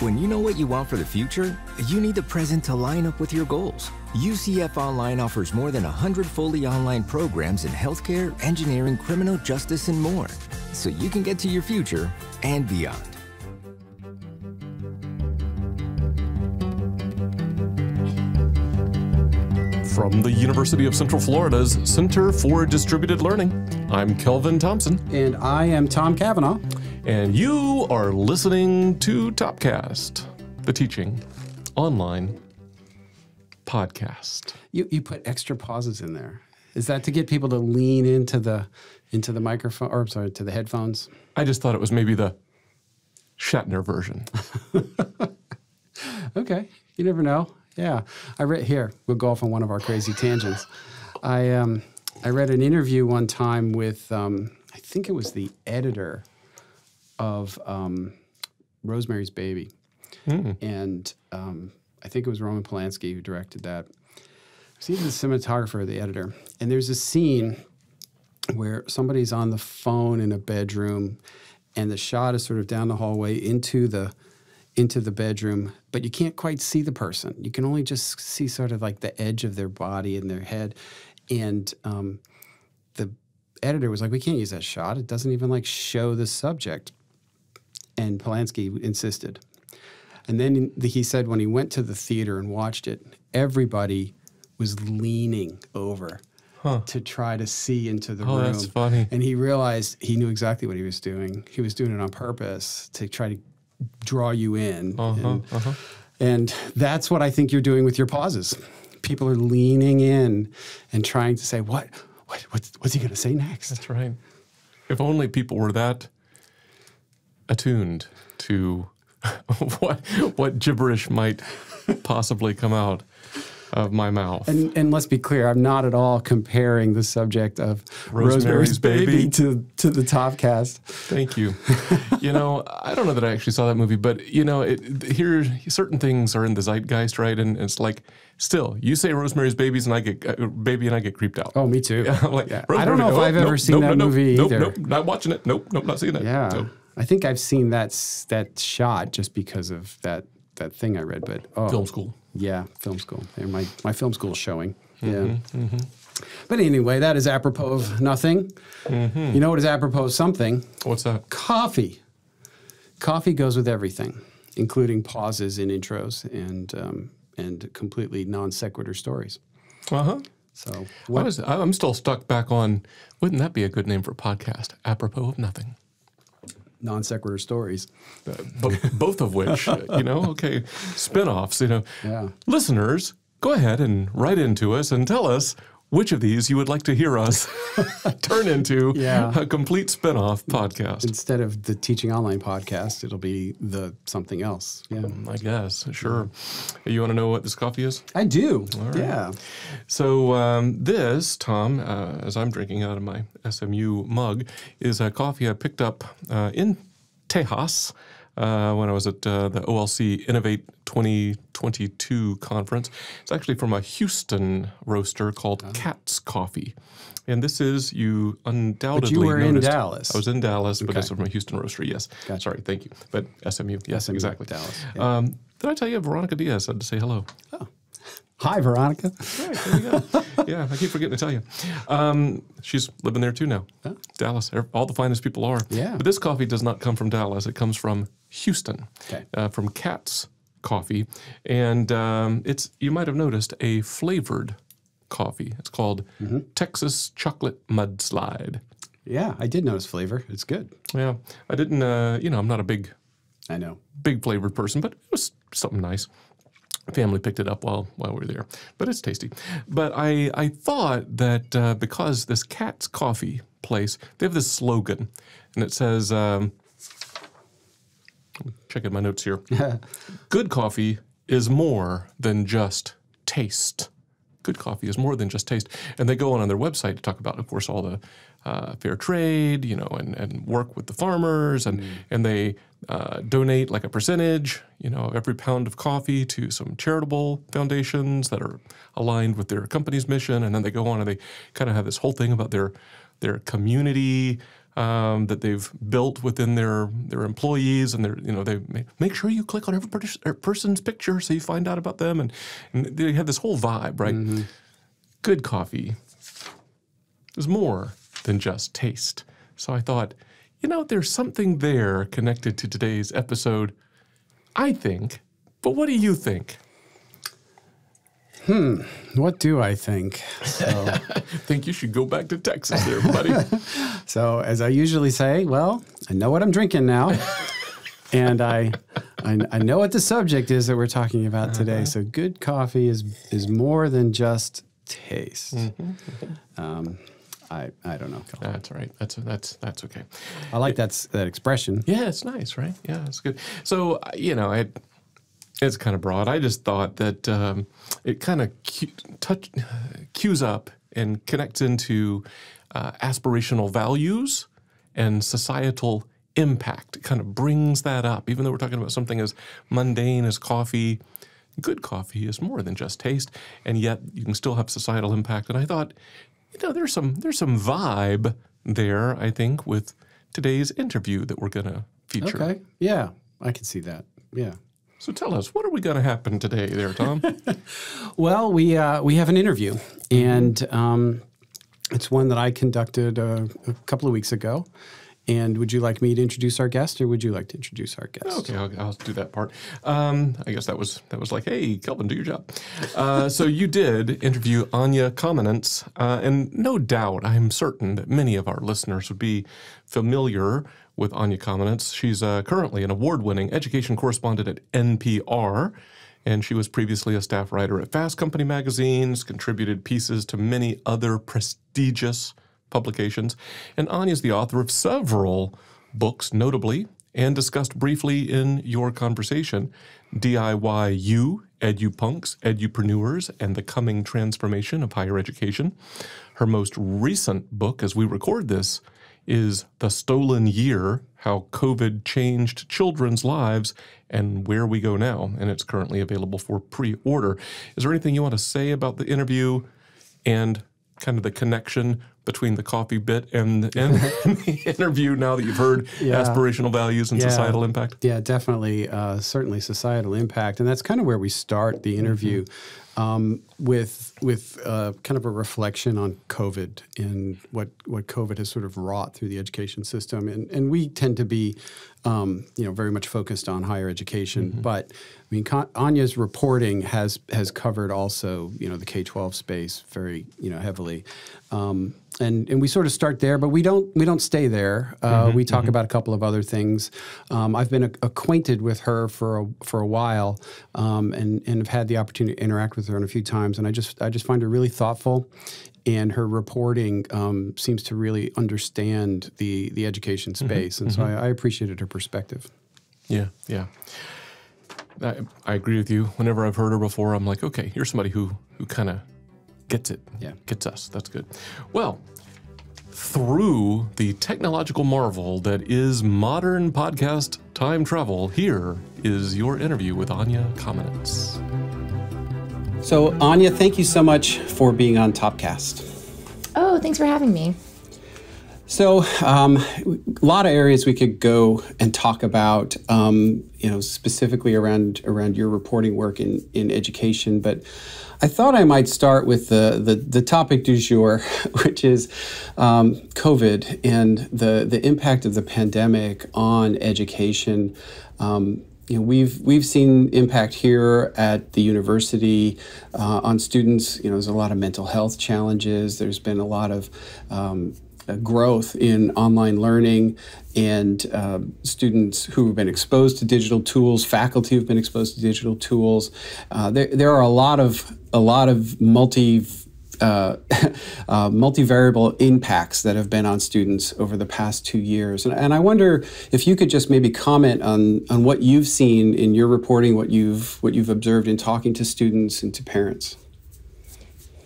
When you know what you want for the future, you need the present to line up with your goals. UCF Online offers more than 100 fully online programs in healthcare, engineering, criminal justice, and more, so you can get to your future and beyond. From the University of Central Florida's Center for Distributed Learning, I'm Kelvin Thompson. And I am Tom Cavanaugh. And you are listening to Topcast, the teaching online podcast. You put extra pauses in there. Is that to get people to lean into the microphone, or I'm sorry, to the headphones? I just thought it was maybe the Shatner version. Okay, you never know. Yeah, I read here. We'll go off on one of our crazy tangents. I read an interview one time with I think it was the editor of Rosemary's Baby, and I think it was Roman Polanski who directed that. It's either the cinematographer or the editor. And there's a scene where somebody's on the phone in a bedroom, and the shot is sort of down the hallway into the bedroom, but you can't quite see the person. You can only just see sort of like the edge of their body and their head. And the editor was like, we can't use that shot. It doesn't even like show the subject. And Polanski insisted. And then he said when he went to the theater and watched it, everybody was leaning over to try to see into the room. Oh, that's funny. And he realized he knew exactly what he was doing. He was doing it on purpose to try to draw you in. And that's what I think you're doing with your pauses. People are leaning in and trying to say, what's he going to say next? That's right. If only people were that attuned to what gibberish might possibly come out of my mouth. And let's be clear, I'm not at all comparing the subject of Rosemary's Baby to the Topcast. Thank you. I don't know that I actually saw that movie, but here certain things are in the zeitgeist, right? And it's like, still, you say Rosemary's Baby and I get creeped out. Oh, me too. Yeah, I'm like, yeah. I don't know if I've ever seen that movie either. Nope, not watching it. Nope, not seeing it. Yeah. So. I think I've seen that shot just because of that thing I read. But film school. Yeah, film school. My film school showing. Yeah. But anyway, that is apropos of nothing. You know what is apropos of something? What's that? Coffee. Coffee goes with everything, including pauses in intros and completely non sequitur stories. So I'm still stuck back on. Wouldn't that be a good name for a podcast? Apropos of nothing. Non sequitur stories, both of which, okay, spinoffs. Yeah. Listeners, go ahead and write into us and tell us which of these you would like to hear us turn into a complete spinoff podcast. Instead of the Teaching Online podcast, it'll be the something else. Yeah, I guess. Sure. You want to know what this coffee is? I do. All right. Yeah. So this, Tom, as I'm drinking out of my SMU mug, is a coffee I picked up in Tejas when I was at the OLC Innovate 2022 conference. It's actually from a Houston roaster called Cat's Coffee. And this is, you undoubtedly But you were noticed, in Dallas. I was in Dallas, but it's from a Houston roaster, yes. Gotcha. Sorry, thank you. But SMU, yes, SMU, exactly. Dallas. Yeah. Did I tell you Veronica Diaz had to say hello? Oh. Hi, Veronica. Right, there you go. Yeah, I keep forgetting to tell you. She's living there too now. Huh? Dallas. All the finest people are. Yeah. But this coffee does not come from Dallas. It comes from Houston, from Cat's Coffee. And it's, you might have noticed, a flavored coffee. It's called Texas Chocolate Mudslide. Yeah, I did notice flavor. It's good. Yeah. I didn't, I'm not a big flavored person, but it was something nice. Family picked it up while we were there, but it's tasty. But I thought that because this Cat's Coffee place, they have this slogan, and it says, checking my notes here, good coffee is more than just taste. Good coffee is more than just taste. And they go on their website to talk about, of course, all the fair trade, and work with the farmers, and they donate like a percentage, every pound of coffee to some charitable foundations that are aligned with their company's mission. And then they go on and they kind of have this whole thing about their community that they've built within their employees, and they make sure you click on every person's picture so you find out about them, and they have this whole vibe, right? Mm-hmm. Good coffee is more than just taste. So I thought, there's something there connected to today's episode, I think. But what do you think? What do I think? So, I think you should go back to Texas there, buddy. So, as I usually say, well, I know what I'm drinking now. And I know what the subject is that we're talking about today. So good coffee is more than just taste. Mm-hmm. I don't know. That's all right. That's okay. I like that expression. Yeah, it's nice, right? Yeah, it's good. So, it's kind of broad. I just thought that it kind of cues up and connects into aspirational values and societal impact. It kind of brings that up. Even though we're talking about something as mundane as coffee, good coffee is more than just taste, and yet you can still have societal impact. And I thought, there's some vibe there, I think, with today's interview that we're going to feature. Okay. Yeah, I can see that. Yeah. So tell us, what are we going to happen today there, Tom? Well, we have an interview, and it's one that I conducted a couple of weeks ago. And would you like me to introduce our guest, or would you like to introduce our guest? Okay, I'll do that part. I guess that was like, hey, Kelvin, do your job. So you did interview Anya Kamenetz, and no doubt, I'm certain that many of our listeners would be familiar with Anya Kamenetz. She's currently an award-winning education correspondent at NPR, and she was previously a staff writer at Fast Company magazines, contributed pieces to many other prestigious publications. And Anya is the author of several books, notably, and discussed briefly in your conversation, DIY-U, EduPunks, Edupreneurs, and the Coming Transformation of Higher Education. Her most recent book, as we record this, is The Stolen Year, How COVID Changed Children's Lives and Where We Go Now, and it's currently available for pre-order. Is there anything you want to say about the interview and kind of the connection between the coffee bit and the interview now that you've heard aspirational values and societal impact? Yeah, definitely. Certainly societal impact. And that's kind of where we start the interview. With kind of a reflection on COVID and what COVID has sort of wrought through the education system. And we tend to be, very much focused on higher education. Mm-hmm. But I mean, Anya's reporting has covered also, the K-12 space very, heavily. And we sort of start there, but we don't stay there. We talk about a couple of other things. I've been acquainted with her for a while, and have had the opportunity to interact with her a few times. And I just find her really thoughtful, and her reporting seems to really understand the education space. And so I appreciated her perspective. Yeah. I agree with you. Whenever I've heard her before, I'm like, okay, here's somebody who kind of gets it. Yeah. Gets us. That's good. Well, through the technological marvel that is modern podcast time travel, here is your interview with Anya Kamenetz. So, Anya, thank you so much for being on Topcast. Oh, thanks for having me. So, a lot of areas we could go and talk about, specifically around your reporting work in education. But I thought I might start with the topic du jour, which is COVID and the impact of the pandemic on education. We've seen impact here at the university on students. There's a lot of mental health challenges. There's been a lot of growth in online learning, and students who have been exposed to digital tools, faculty who've been exposed to digital tools. There are a lot of multivariable impacts that have been on students over the past 2 years. And I wonder if you could just maybe comment on what you've seen in your reporting, what you've observed in talking to students and to parents.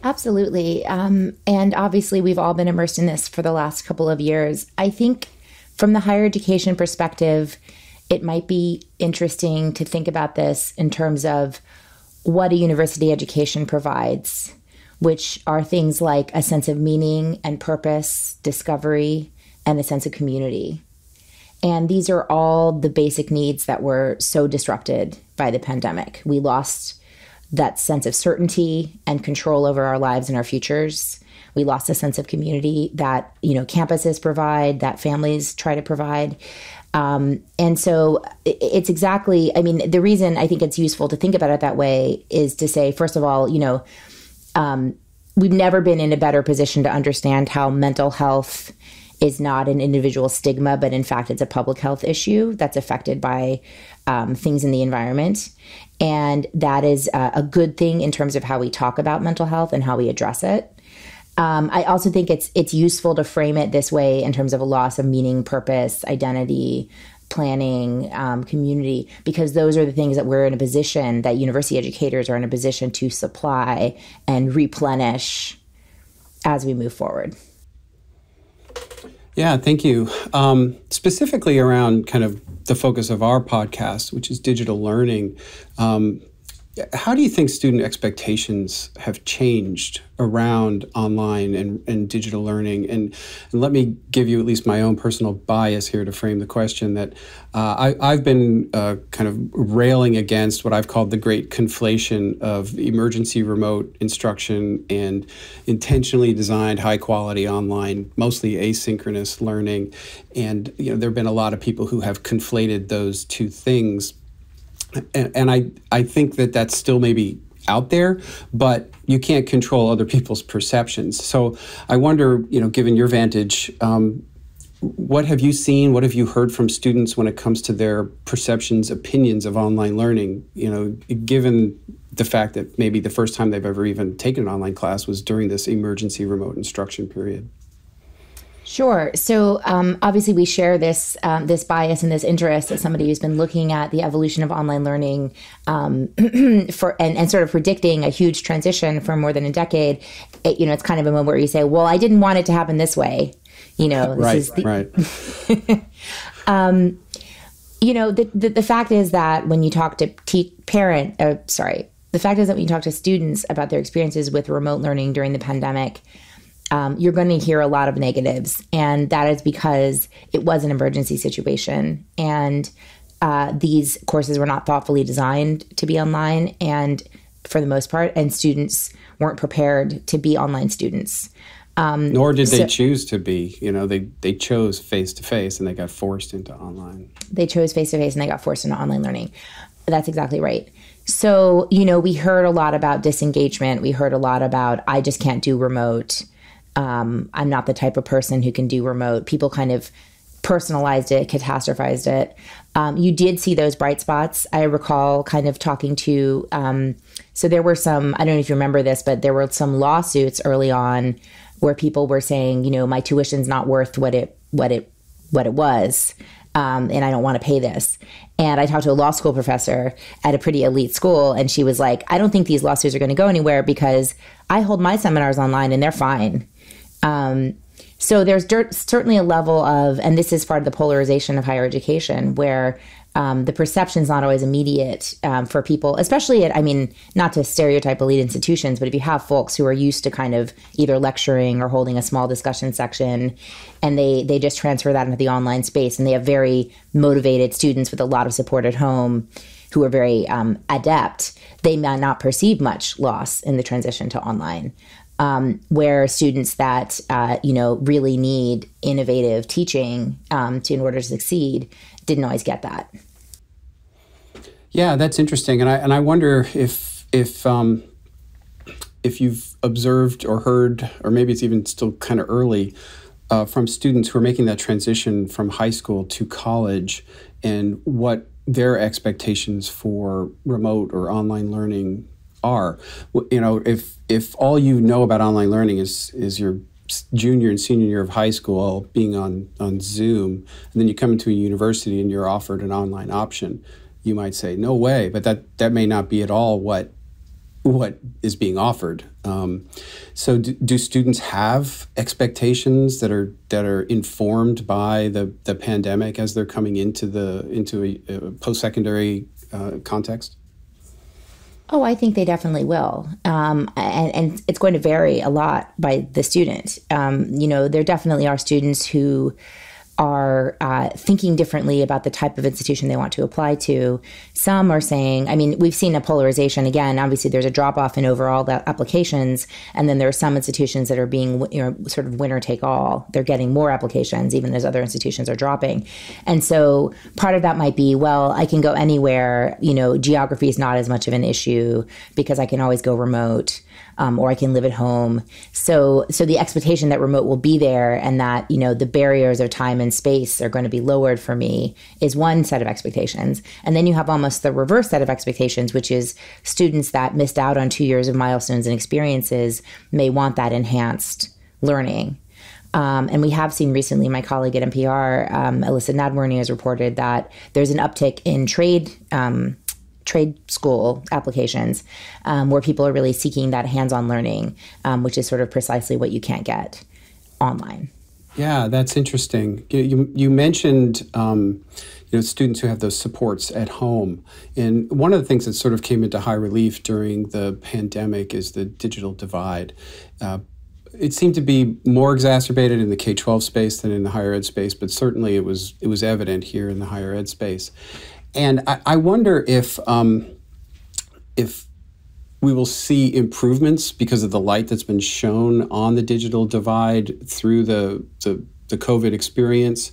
Absolutely. And obviously, we've all been immersed in this for the last couple of years. I think from the higher education perspective, it might be interesting to think about this in terms of what a university education provides, which are things like a sense of meaning and purpose, discovery, and a sense of community. And these are all the basic needs that were so disrupted by the pandemic. We lost that sense of certainty and control over our lives and our futures. We lost a sense of community that, campuses provide, that families try to provide. And so it's exactly, the reason I think it's useful to think about it that way is to say, first of all, we've never been in a better position to understand how mental health is not an individual stigma, but in fact, it's a public health issue that's affected by things in the environment. And that is a good thing in terms of how we talk about mental health and how we address it. I also think it's useful to frame it this way in terms of a loss of meaning, purpose, identity, planning, community, because those are the things that we're in a position, that university educators are in a position to supply and replenish as we move forward. Yeah, thank you. Specifically around kind of the focus of our podcast, which is digital learning, how do you think student expectations have changed around online and digital learning? And let me give you at least my own personal bias here to frame the question that I've been kind of railing against what I've called the great conflation of emergency remote instruction and intentionally designed high quality online, mostly asynchronous learning. And there have been a lot of people who have conflated those two things. And I think that that's still maybe out there, but you can't control other people's perceptions. So I wonder, given your vantage, what have you seen? What have you heard from students when it comes to their perceptions, opinions of online learning? Given the fact that maybe the first time they've ever even taken an online class was during this emergency remote instruction period. Sure. So obviously we share this bias and this interest as somebody who's been looking at the evolution of online learning and sort of predicting a huge transition for more than a decade. It's kind of a moment where you say, well, I didn't want it to happen this way. Right. The fact is that when you talk to the fact is that when you talk to students about their experiences with remote learning during the pandemic, you're going to hear a lot of negatives. And that is because it was an emergency situation. And these courses were not thoughtfully designed to be online, and for the most part, and students weren't prepared to be online students. Nor did they choose to be. They chose face-to-face and they got forced into online. They chose face-to-face and they got forced into online learning. That's exactly right. So, we heard a lot about disengagement. We heard a lot about, I just can't do remote. I'm not the type of person who can do remote. People kind of personalized it, catastrophized it. You did see those bright spots. I recall kind of talking to, so there were some, I don't know if you remember this, but there were some lawsuits early on where people were saying, my tuition's not worth what it was. And I don't want to pay this. And I talked to a law school professor at a pretty elite school, and she was like, I don't think these lawsuits are going to go anywhere because I hold my seminars online and they're fine. So there's certainly a level of, and this is part of the polarization of higher education, where the perception is not always immediate for people, especially not to stereotype elite institutions, but if you have folks who are used to kind of either lecturing or holding a small discussion section, and they just transfer that into the online space, and they have very motivated students with a lot of support at home who are very adept, they may not perceive much loss in the transition to online. Where students that, really need innovative teaching in order to succeed didn't always get that. Yeah, that's interesting. And I wonder if you've observed or heard, or maybe it's even still kind of early, from students who are making that transition from high school to college, and what their expectations for remote or online learning are. If all you know about online learning is your junior and senior year of high school being on Zoom, and then you come into a university and you're offered an online option, you might say, no way, but that may not be at all what is being offered. So do students have expectations that are informed by the pandemic as they're coming into a post-secondary context? Oh, I think they definitely will. And it's going to vary a lot by the student. There definitely are students who are thinking differently about the type of institution they want to apply to. Some are saying, we've seen a polarization. Again, obviously there's a drop off in overall applications. And then there are some institutions that are being, sort of winner take all. They're getting more applications, even as other institutions are dropping. And so part of that might be, well, I can go anywhere. Geography is not as much of an issue because I can always go remote. Or I can live at home. So the expectation that remote will be there and that, the barriers of time and space are going to be lowered for me is one set of expectations. And then you have almost the reverse set of expectations, which is students that missed out on 2 years of milestones and experiences may want that enhanced learning. And we have seen recently, my colleague at NPR, Alyssa Nadworny, has reported that there's an uptick in trade school applications where people are really seeking that hands-on learning, which is sort of precisely what you can't get online. Yeah, that's interesting. You mentioned students who have those supports at home. And one of the things that sort of came into high relief during the pandemic is the digital divide. It seemed to be more exacerbated in the K-12 space than in the higher ed space, but certainly it was evident here in the higher ed space. And I wonder if we will see improvements because of the light that's been shown on the digital divide through the COVID experience,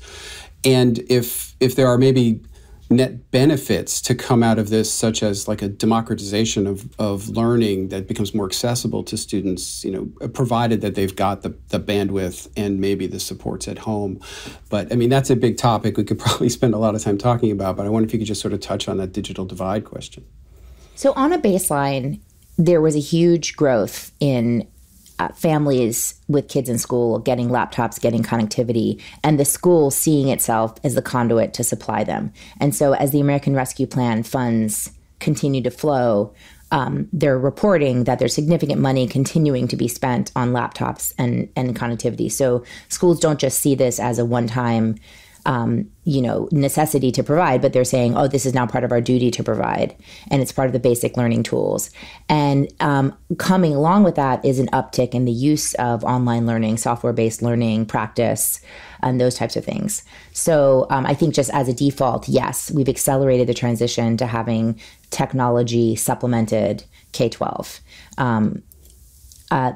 and if there are maybe net benefits to come out of this, such as like a democratization of learning that becomes more accessible to students, provided that they've got the bandwidth and maybe the supports at home. But that's a big topic we could probably spend a lot of time talking about, but I wonder if you could just sort of touch on that digital divide question. So on a baseline, there was a huge growth in families with kids in school getting laptops, getting connectivity, and the school seeing itself as the conduit to supply them. And so as the American Rescue Plan funds continue to flow, they're reporting that there's significant money continuing to be spent on laptops and connectivity. So schools don't just see this as a one-time necessity to provide, but they're saying, oh, this is now part of our duty to provide. And it's part of the basic learning tools. And coming along with that is an uptick in the use of online learning, software-based learning, practice, and those types of things. So I think just as a default, yes, we've accelerated the transition to having technology supplemented K-12.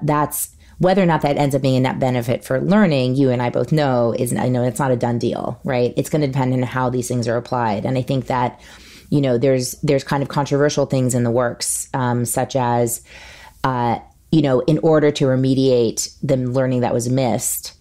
That's whether or not that ends up being a net benefit for learning, you and I both know, I know it's not a done deal, right? It's going to depend on how these things are applied. And I think that, there's kind of controversial things in the works, such as, in order to remediate the learning that was missed,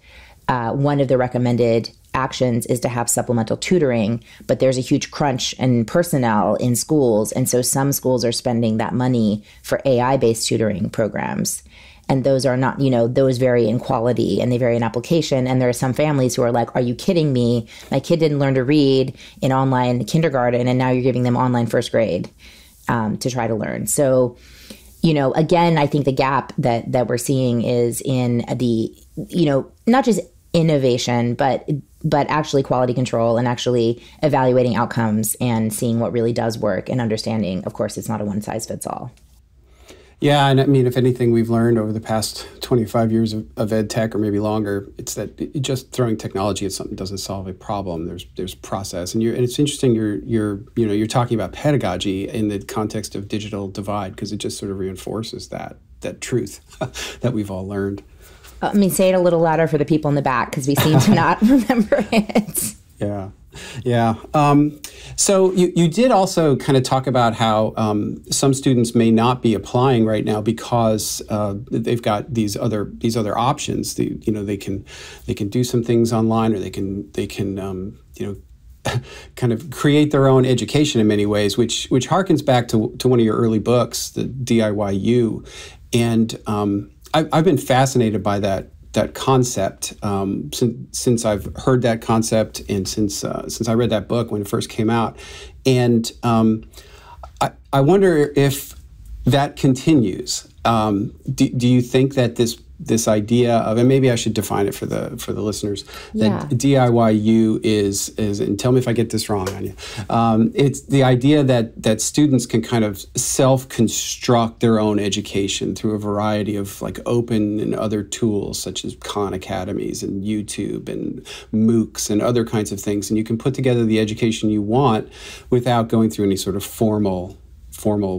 one of the recommended actions is to have supplemental tutoring, but there's a huge crunch in personnel in schools. And so some schools are spending that money for AI-based tutoring programs. And those are not, those vary in quality and they vary in application. And there are some families who are like, are you kidding me? My kid didn't learn to read in online kindergarten, and now you're giving them online first grade to try to learn. So, again, I think the gap that we're seeing is in the, not just innovation, but actually quality control and actually evaluating outcomes and seeing what really does work and understanding, of course, it's not a one size fits all. Yeah, and if anything we've learned over the past 25 years of ed tech, or maybe longer, it's that just throwing technology at something doesn't solve a problem. There's process, and it's interesting you're talking about pedagogy in the context of digital divide, because it just sort of reinforces that truth that we've all learned. Say it a little louder for the people in the back, because we seem to not remember it. Yeah. So you did also kind of talk about how some students may not be applying right now because they've got these other options. They can do some things online, or they can kind of create their own education in many ways, which harkens back to one of your early books, the DIYU, and I've been fascinated by that concept since I've heard that concept, and since I read that book when it first came out. And I wonder if that continues. Do you think that this idea of, and maybe I should define it for the listeners, that DIYU is, and tell me if I get this wrong, Anya, it's the idea that students can kind of self-construct their own education through a variety of like open and other tools such as Khan Academies and YouTube and MOOCs and other kinds of things, and you can put together the education you want without going through any sort of formal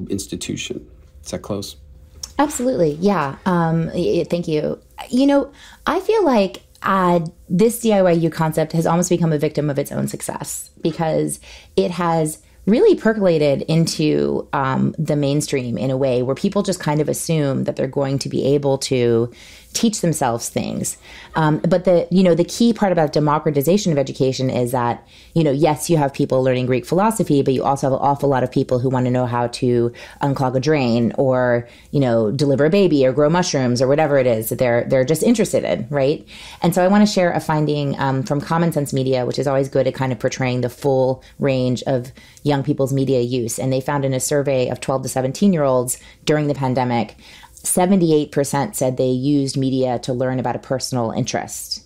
institution. Is that close? Absolutely. Yeah. Thank you. You know, I feel like this DIYU concept has almost become a victim of its own success because it has really percolated into the mainstream in a way where people just kind of assume that they're going to be able to teach themselves things. But the key part about democratization of education is that, yes, you have people learning Greek philosophy, but you also have an awful lot of people who want to know how to unclog a drain or, deliver a baby or grow mushrooms or whatever it is that they're just interested in, right? And so I want to share a finding from Common Sense Media, which is always good at kind of portraying the full range of young people's media use. And they found in a survey of 12 to 17-year-olds during the pandemic, 78% said they used media to learn about a personal interest.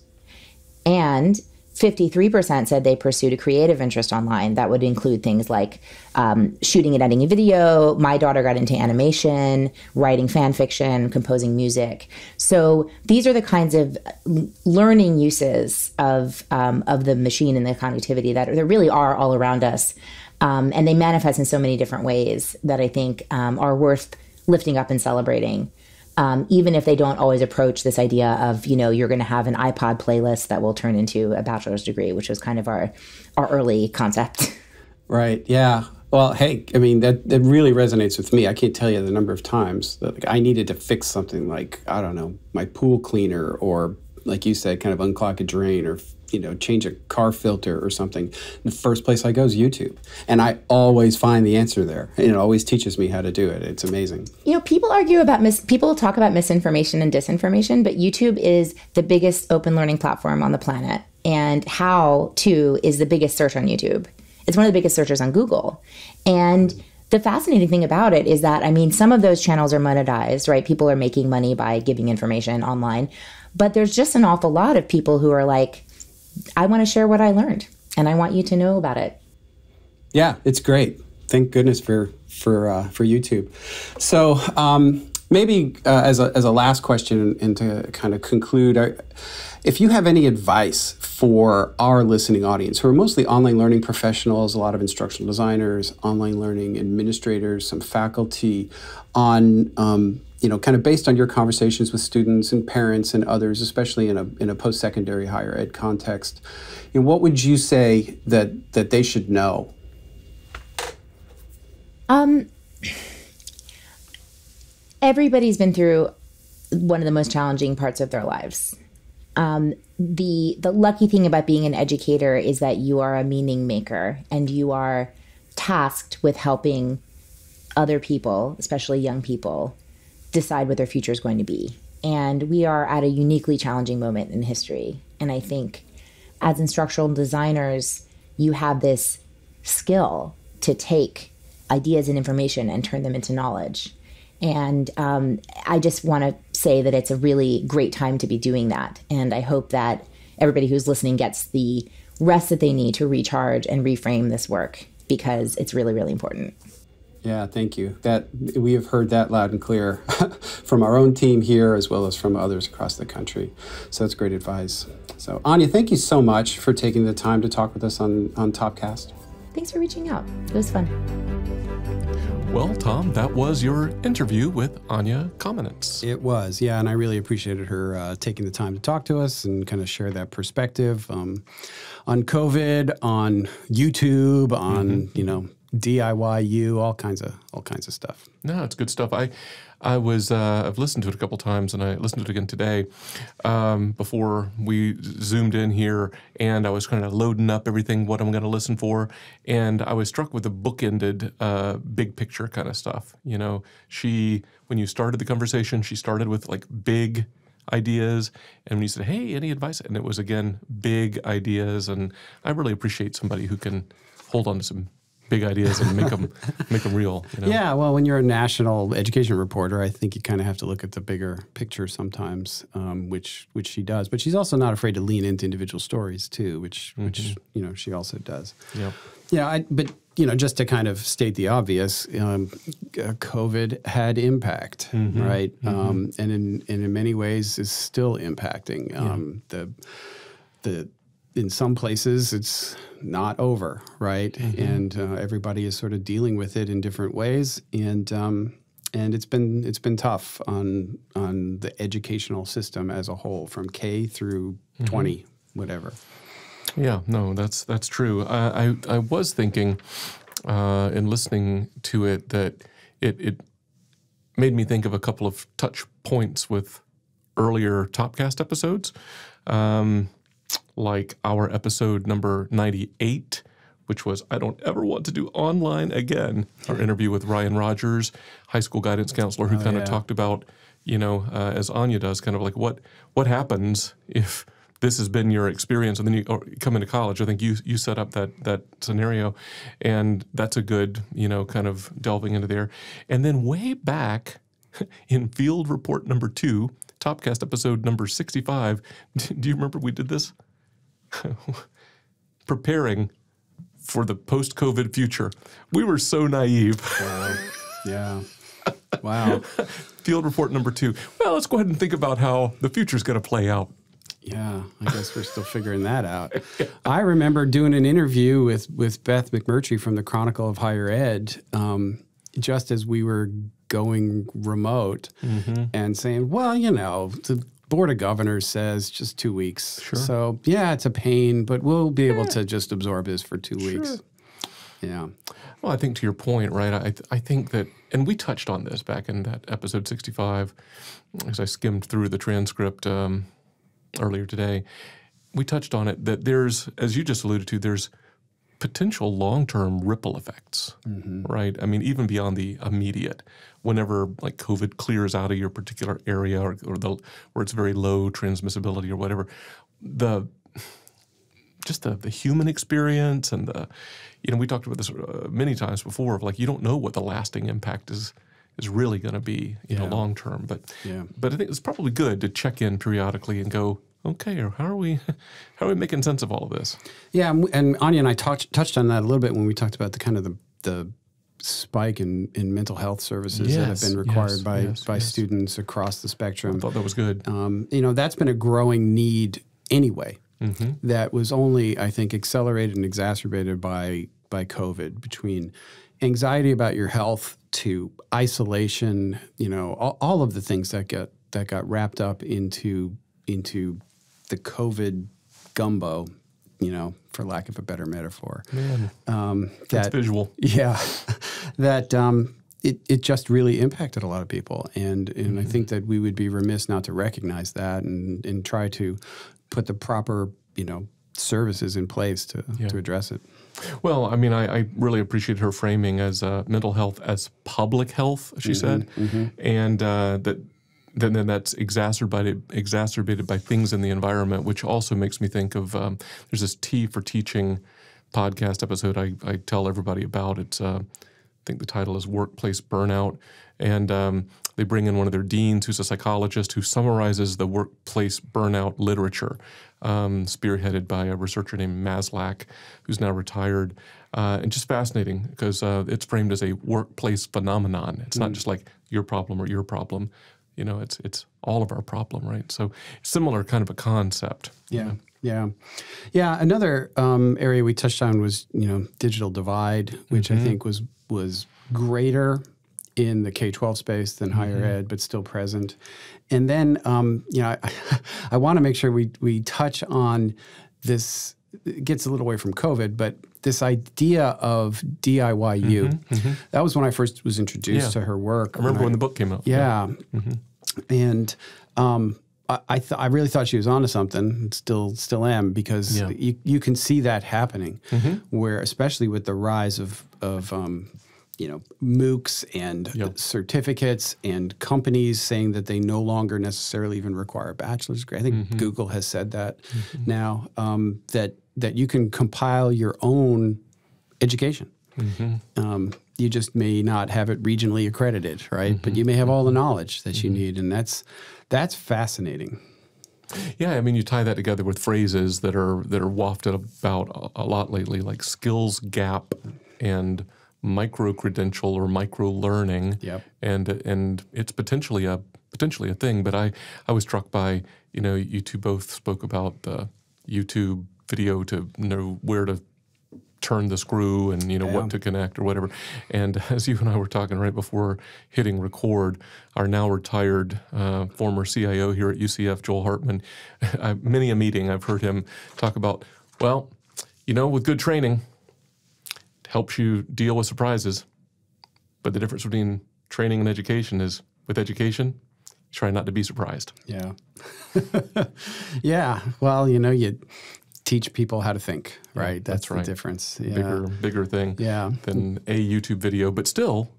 And 53% said they pursued a creative interest online. That would include things like shooting and editing a video. My daughter got into animation, writing fan fiction, composing music. So these are the kinds of learning uses of the machine and the connectivity that really are all around us. And they manifest in so many different ways that I think are worth lifting up and celebrating, even if they don't always approach this idea of, you're going to have an iPod playlist that will turn into a bachelor's degree, which was kind of our early concept. Right. Yeah. Well, hey, I mean, that really resonates with me. I can't tell you the number of times that I needed to fix something like, I don't know, my pool cleaner or, like you said, kind of unclog a drain or change a car filter or something. The first place I go is YouTube. And I always find the answer there. And it always teaches me how to do it. It's amazing. People argue about people talk about misinformation and disinformation, but YouTube is the biggest open learning platform on the planet. And How To is the biggest search on YouTube. It's one of the biggest searchers on Google. And the fascinating thing about it is that, some of those channels are monetized, right? People are making money by giving information online. But there's just an awful lot of people who are like, I want to share what I learned, and I want you to know about it. Yeah, it's great. Thank goodness for YouTube. So maybe as a last question and to kind of conclude, if you have any advice for our listening audience, who are mostly online learning professionals, a lot of instructional designers, online learning administrators, some faculty, on kind of based on your conversations with students and parents and others, especially in a post-secondary higher ed context, what would you say that they should know? Everybody's been through one of the most challenging parts of their lives. The lucky thing about being an educator is that you are a meaning maker and you are tasked with helping other people, especially young people, decide what their future is going to be. And we are at a uniquely challenging moment in history. And I think as instructional designers, you have this skill to take ideas and information and turn them into knowledge. And I just want to say that it's a really great time to be doing that. And I hope that everybody who's listening gets the rest that they need to recharge and reframe this work, because it's really, really important. Yeah, thank you. That we have heard that loud and clear from our own team here as well as from others across the country. So that's great advice. So Anya, thank you so much for taking the time to talk with us on Topcast. Thanks for reaching out. It was fun. Well, Tom, that was your interview with Anya Kamenetz. It was, yeah, and I really appreciated her taking the time to talk to us and kind of share that perspective on COVID, on YouTube, on DIYU, all kinds of stuff. No, it's good stuff. I've listened to it a couple times, and I listened to it again today before we zoomed in here, and I was kind of loading up everything, what I'm going to listen for, and I was struck with the bookended big picture kind of stuff. When you started the conversation, she started with like big ideas, and when you said, hey, any advice? And it was, again, big ideas, and I really appreciate somebody who can hold on to some big ideas and make them real. You know? Yeah, well, when you're a national education reporter, I think you kind of have to look at the bigger picture sometimes, which she does. But she's also not afraid to lean into individual stories too, which she also does. Yep. Yeah, but just to kind of state the obvious, COVID had impact, right? And in many ways is still impacting. In some places, it's not over, right? And everybody is sort of dealing with it in different ways, and it's been tough on the educational system as a whole, from K through 20, whatever. Yeah, no, that's true. I was thinking in listening to it that it made me think of a couple of touch points with earlier Topcast episodes. Like our episode number 98, which was I Don't Ever Want to Do Online Again, our interview with Ryan Rogers, high school guidance counselor, who kind of talked about, as Anya does, kind of like what happens if this has been your experience and then you come into college. I think you set up that scenario, and that's a good, kind of delving into there. And then way back in field report number 2, Topcast episode number 65, do you remember we did this? Preparing for the post-COVID future. We were so naive. Wow. Yeah. Wow. Field report number 2. Well, let's go ahead and think about how the future's going to play out. Yeah, I guess we're still figuring that out. I remember doing an interview with Beth McMurtry from the Chronicle of Higher Ed, just as we were going remote, and saying, well, the Board of Governors says just 2 weeks. Sure. So, yeah, it's a pain, but we'll be able to just absorb this for 2 weeks. Yeah. Well, I think to your point, right, I think that, and we touched on this back in that episode 65, as I skimmed through the transcript earlier today, we touched on it, that there's, as you just alluded to, there's potential long-term ripple effects, right? I mean, even beyond the immediate, whenever like COVID clears out of your particular area or where it's very low transmissibility or whatever, the human experience and we talked about this many times before, of like, you don't know what the lasting impact is really going to be, long term. But I think it's probably good to check in periodically and go, okay, or how are we making sense of all of this? Yeah, and Anya and I touched on that a little bit when we talked about the kind of the spike in mental health services that have been required by students across the spectrum. I thought that was good. That's been a growing need anyway. That was only, I think, accelerated and exacerbated by COVID, between anxiety about your health to isolation, all of the things that got wrapped up into the COVID gumbo, for lack of a better metaphor. Man, that's visual. Yeah, that it just really impacted a lot of people, and I think that we would be remiss not to recognize that and try to put the proper services in place to address it. Well, I mean, I really appreciate her framing as mental health as public health, she said, and then that's exacerbated by things in the environment, which also makes me think of there's this T for Teaching podcast episode I tell everybody about. It's I think the title is Workplace Burnout, and they bring in one of their deans who's a psychologist who summarizes the workplace burnout literature, spearheaded by a researcher named Maslach, who's now retired. And just fascinating because it's framed as a workplace phenomenon. It's not just like your problem or your problem. It's all of our problem, right? So similar kind of a concept. Yeah. Another area we touched on was digital divide, which I think was greater in the K-12 space than higher ed, but still present. And then I want to make sure we touch on this. It gets a little away from COVID, but this idea of DIYU. That was when I first was introduced to her work. I remember when the book came out. Yeah. And I really thought she was onto something, still am, because you can see that happening, where especially with the rise of MOOCs and certificates and companies saying that they no longer necessarily even require a bachelor's degree. I think Google has said that now, that you can compile your own education. You just may not have it regionally accredited, right? But you may have all the knowledge that you need, and that's fascinating. Yeah, I mean, you tie that together with phrases that are wafted about a lot lately, like skills gap and micro-credential or micro-learning. Yep. And it's potentially a thing. But I was struck by, you two both spoke about the YouTube video to know where to turn the screw and what to connect or whatever. And as you and I were talking right before hitting record, our now retired former CIO here at UCF, Joel Hartman, many a meeting I've heard him talk about, well, with good training, it helps you deal with surprises. But the difference between training and education is with education, try not to be surprised. Yeah. Yeah. Well, you teach people how to think, right? That's right. The difference. Yeah. Bigger thing than a YouTube video, but still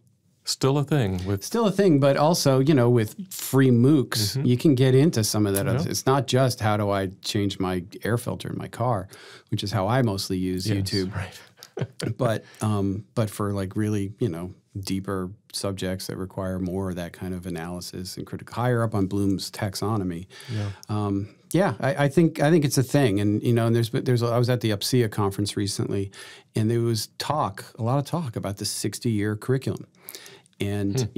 a thing. Still a thing, but also, with free MOOCs, you can get into some of that. Yeah. It's not just how do I change my air filter in my car, which is how I mostly use YouTube. Right. but for really, deeper subjects that require more of that kind of analysis and critical, higher up on Bloom's taxonomy. Yeah. I think it's a thing, and and I was at the UPSEA conference recently, and there was a lot of talk about the 60-year curriculum, and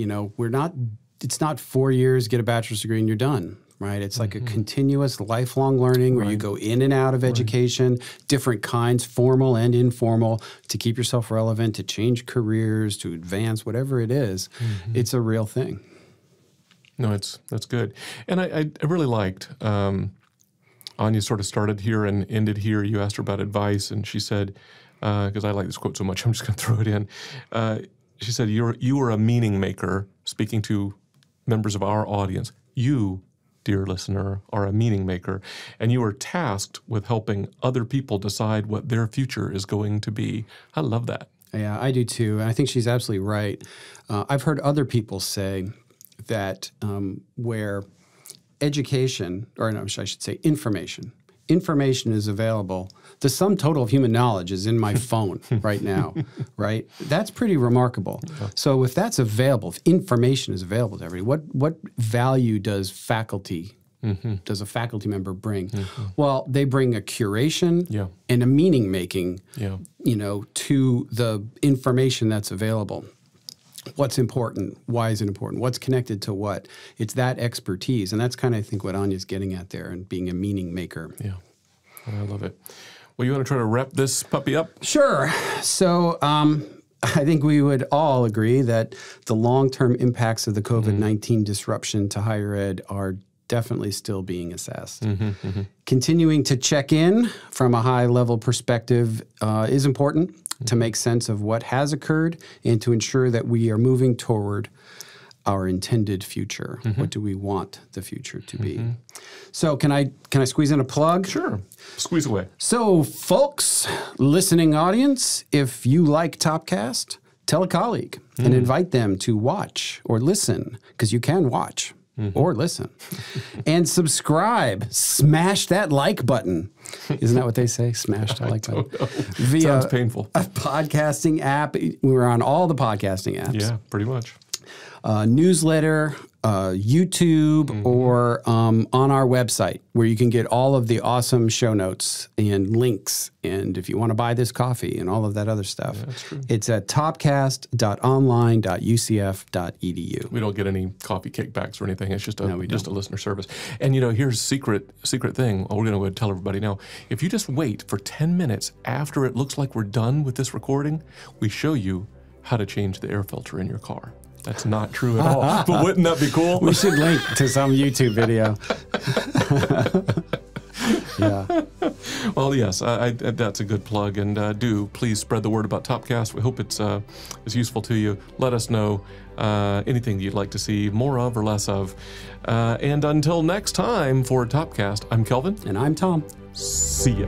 it's not 4 years, get a bachelor's degree, and you're done. Right, it's like a continuous, lifelong learning where you go in and out of education, different kinds, formal and informal, to keep yourself relevant, to change careers, to advance, whatever it is. It's a real thing. No, that's good, and I really liked. Anya sort of started here and ended here. You asked her about advice, and she said, because I like this quote so much, I'm just going to throw it in. She said, "You are a meaning maker." Speaking to members of our audience, you, dear listener, are a meaning maker, and you are tasked with helping other people decide what their future is going to be. I love that. Yeah, I do too. And I think she's absolutely right. I've heard other people say that where education, or no, I should say information is available. The sum total of human knowledge is in my phone right now, right? That's pretty remarkable. Yeah. So if that's available, if information is available to everybody, what value does does a faculty member bring? Well, they bring a curation and a meaning making, to the information that's available. What's important? Why is it important? What's connected to what? It's that expertise. And that's kind of, I think, what Anya's getting at there and being a meaning maker. Yeah, I love it. Well, you want to try to wrap this puppy up? Sure. So I think we would all agree that the long-term impacts of the COVID-19 disruption to higher ed are definitely still being assessed. Continuing to check in from a high-level perspective is important to make sense of what has occurred and to ensure that we are moving toward our intended future. What do we want the future to be? So can I squeeze in a plug? Sure. Squeeze away. So folks, listening audience, if you like Topcast, tell a colleague and invite them to watch or listen, because you can watch or listen. And subscribe. Smash that like button. Isn't that what they say? Smash that like button. Via sounds painful. A podcasting app. We're on all the podcasting apps. Yeah, pretty much. Newsletter, YouTube, or on our website, where you can get all of the awesome show notes and links. And if you want to buy this coffee and all of that other stuff, it's at topcast.online.ucf.edu. We don't get any coffee kickbacks or anything. It's just a listener service. And here's a secret thing. We're going to go tell everybody now. If you just wait for 10 minutes after it looks like we're done with this recording, we show you how to change the air filter in your car. That's not true at all. But wouldn't that be cool? We should link to some YouTube video. Yeah. Well, yes, that's a good plug. And do please spread the word about Topcast. We hope it's useful to you. Let us know anything you'd like to see more of or less of. And until next time for Topcast, I'm Kelvin. And I'm Tom. See ya.